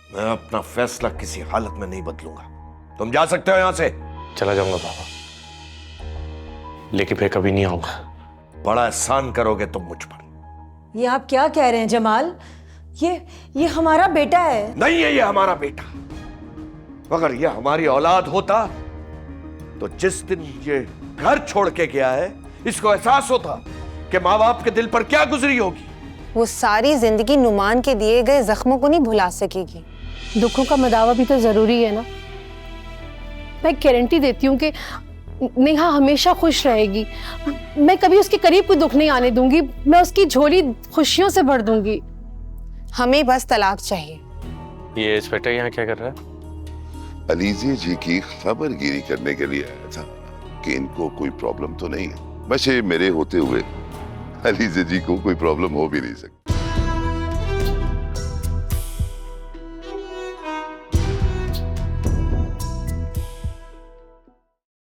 मैं अपना फैसला किसी हालत में नहीं बदलूंगा। तुम जा सकते हो यहां से। चला जाऊंगा पापा, लेकिन फिर कभी नहीं आऊंगा। बड़ा एहसान करोगे तुम मुझ पर। ये आप क्या कह रहे हैं जमाल? ये हमारा बेटा है। नहीं है ये हमारा बेटा। अगर ये हमारी औलाद होता तो जिस दिन ये घर छोड़ के गया है, इसको एहसास होता कि माँ बाप के दिल पर क्या गुजरी होगी। वो सारी जिंदगी नुमान के दिए गए जख्मों को नहीं भुला सकेगी। दुखों का मदावा भी तो जरूरी है ना। मैं गारंटी देती हूँ कि नेहा हमेशा खुश रहेगी। मैं कभी उसके करीब कोई दुख नहीं आने दूंगी। मैं उसकी झोली खुशियों से भर दूंगी। हमें बस तलाक चाहिए। ये इंस्पेक्टर यहाँ क्या कर रहा है? अलीजे जी की खबरगिरी करने के लिए आया था कि इनको कोई प्रॉब्लम तो नहीं है। वैसे मेरे होते हुए अलीजे जी को कोई प्रॉब्लम हो भी नहीं सकती।